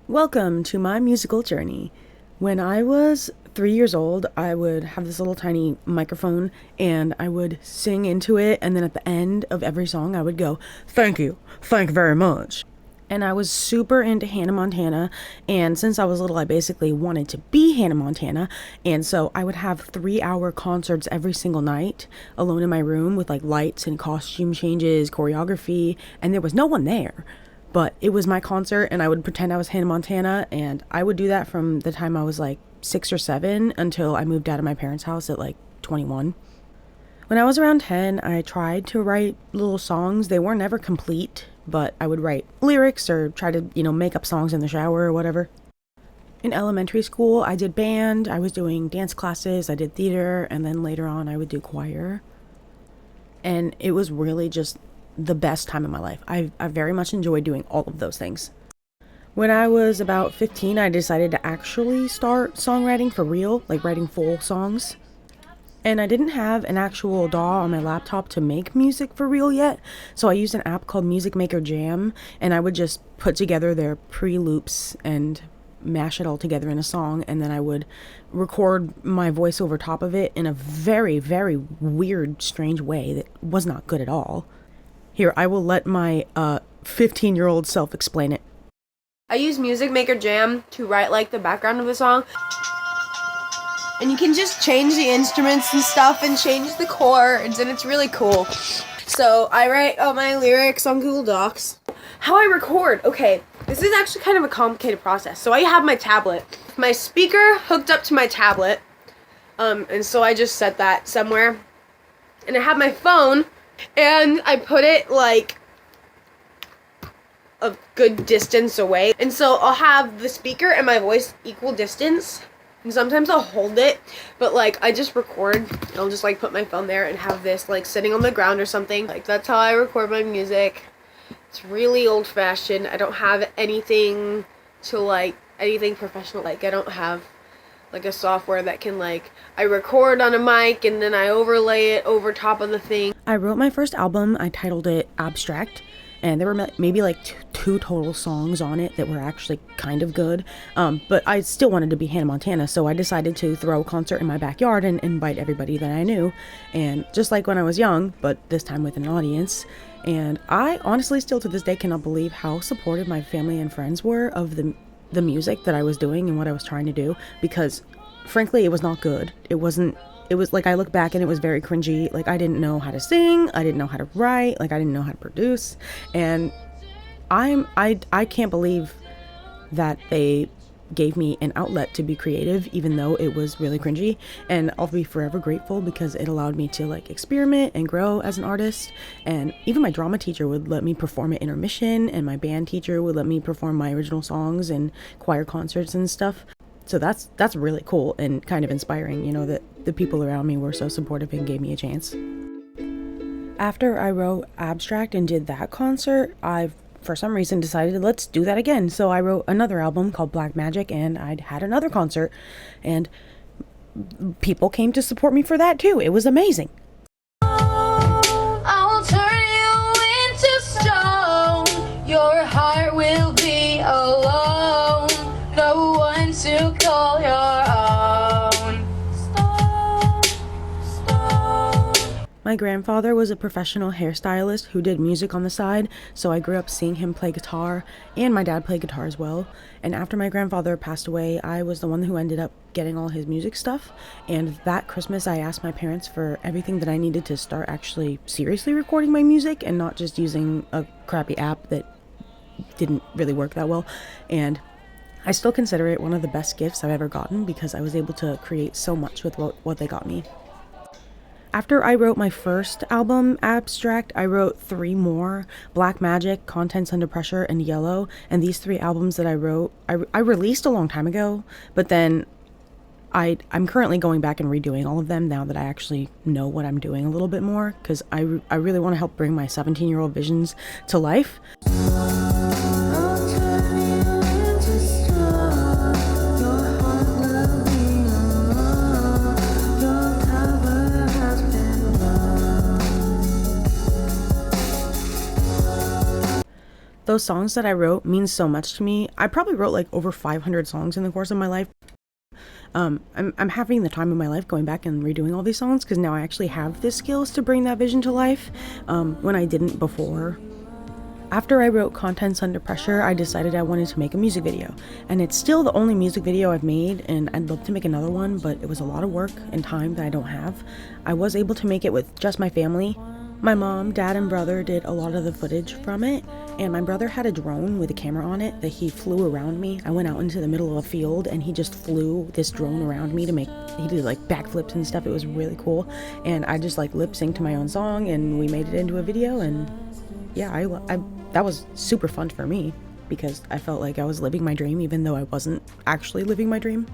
Welcome to my musical journey. When I was 3 years old, I would have this little tiny microphone and I would sing into it, and then at the end of every song, I would go, "Thank you, thank you very much." And I was super into Hannah Montana, and since I was little, I basically wanted to be Hannah Montana, and so I would have 3-hour concerts every single night, alone in my room with like lights and costume changes, choreography, and there was no one there. But it was my concert, and I would pretend I was Hannah Montana, and I would do that from the time I was like 6 or 7 until I moved out of my parents' house at like 21. When I was around 10, I tried to write little songs. They were never complete, but I would write lyrics or try to, make up songs in the shower or whatever. In elementary school, I did band, I was doing dance classes, I did theater, and then later on I would do choir. And it was really just the best time of my life. I very much enjoyed doing all of those things. When I was about 15, I decided to actually start songwriting for real, like writing full songs. And I didn't have an actual DAW on my laptop to make music for real yet, so I used an app called Music Maker Jam, and I would just put together their pre-loops and mash it all together in a song, and then I would record my voice over top of it in a very, very weird, strange way that was not good at all. Here, I will let my 15-year-old self explain it. I use Music Maker Jam to write like the background of the song. And you can just change the instruments and stuff and change the chords, and it's really cool. So I write all my lyrics on Google Docs. How I record, okay, this is actually kind of a complicated process. So I have my tablet, my speaker hooked up to my tablet, and so I just set that somewhere. And I have my phone, and I put it like a good distance away. And so I'll have the speaker and my voice equal distance. And sometimes I'll hold it, but like I just record. I'll just like put my phone there and have this like sitting on the ground or something. Like that's how I record my music. It's really old fashioned. I don't have anything professional. Like I don't have like a software that can I record on a mic and then I overlay it over top of the thing. I wrote my first album. I titled it Abstract, and there were maybe like two total songs on it that were actually kind of good, but I still wanted to be Hannah Montana, so I decided to throw a concert in my backyard and invite everybody that I knew, and just like when I was young, but this time with an audience. And I honestly still to this day cannot believe how supportive my family and friends were of the music that I was doing and what I was trying to do, because frankly it was not good. It was like, I look back and it was very cringy. Like I didn't know how to sing, I didn't know how to write, like I didn't know how to produce, and I can't believe that they gave me an outlet to be creative, even though it was really cringy. And I'll be forever grateful because it allowed me to experiment and grow as an artist. And even my drama teacher would let me perform at intermission, and my band teacher would let me perform my original songs and choir concerts and stuff. So that's really cool and kind of inspiring, that the people around me were so supportive and gave me a chance. After I wrote Abstract and did that concert, I for some reason decided let's do that again. So I wrote another album called Black Magic, and I'd had another concert, and people came to support me for that too. It was amazing. I'll turn you into stone. Your heart will be alone. No one to call your own. Stone. My grandfather was a professional hairstylist who did music on the side, so I grew up seeing him play guitar, and my dad played guitar as well. And after my grandfather passed away, I was the one who ended up getting all his music stuff, and that Christmas I asked my parents for everything that I needed to start actually seriously recording my music and not just using a crappy app that didn't really work that well. And I still consider it one of the best gifts I've ever gotten because I was able to create so much with what they got me. After I wrote my first album, Abstract, I wrote 3 more: Black Magic, Contents Under Pressure, and Yellow. And these 3 albums that I wrote, I released a long time ago, but then I'm currently going back and redoing all of them now that I actually know what I'm doing a little bit more, because I really want to help bring my 17-year-old visions to life. those songs that I wrote mean so much to me. I probably wrote like over 500 songs in the course of my life. I'm having the time of my life going back and redoing all these songs because now I actually have the skills to bring that vision to life when I didn't before. After I wrote Contents Under Pressure, I decided I wanted to make a music video, and it's still the only music video I've made, and I'd love to make another one, but it was a lot of work and time that I don't have. I was able to make it with just my family. My mom, dad, and brother did a lot of the footage from it, and my brother had a drone with a camera on it that he flew around me. I went out into the middle of a field and he just flew this drone around me he did like backflips and stuff. It was really cool, and I just like lip synced to my own song, and we made it into a video, and yeah, I that was super fun for me because I felt like I was living my dream even though I wasn't actually living my dream.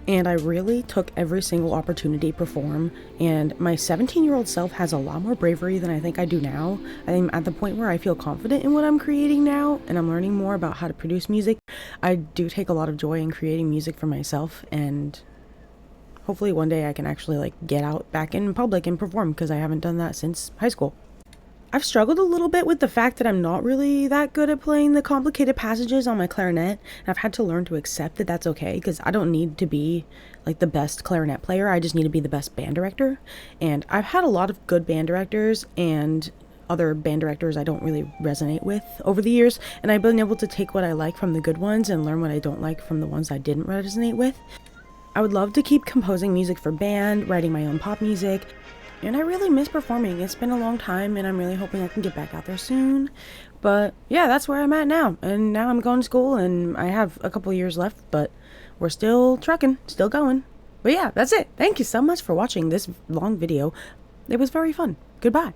And I really took every single opportunity to perform, and my 17-year-old self has a lot more bravery than I think I do now. I'm at the point where I feel confident in what I'm creating now, and I'm learning more about how to produce music. I do take a lot of joy in creating music for myself, and hopefully one day I can actually like get out back in public and perform because I haven't done that since high school. I've struggled a little bit with the fact that I'm not really that good at playing the complicated passages on my clarinet, and I've had to learn to accept that that's okay because I don't need to be like the best clarinet player, I just need to be the best band director. And I've had a lot of good band directors and other band directors I don't really resonate with over the years, and I've been able to take what I like from the good ones and learn what I don't like from the ones I didn't resonate with. I would love to keep composing music for band, writing my own pop music, and I really miss performing. It's been a long time, and I'm really hoping I can get back out there soon. But yeah, that's where I'm at now. And now I'm going to school, and I have a couple years left, but we're still trucking, still going. But yeah, that's it. Thank you so much for watching this long video. It was very fun. Goodbye.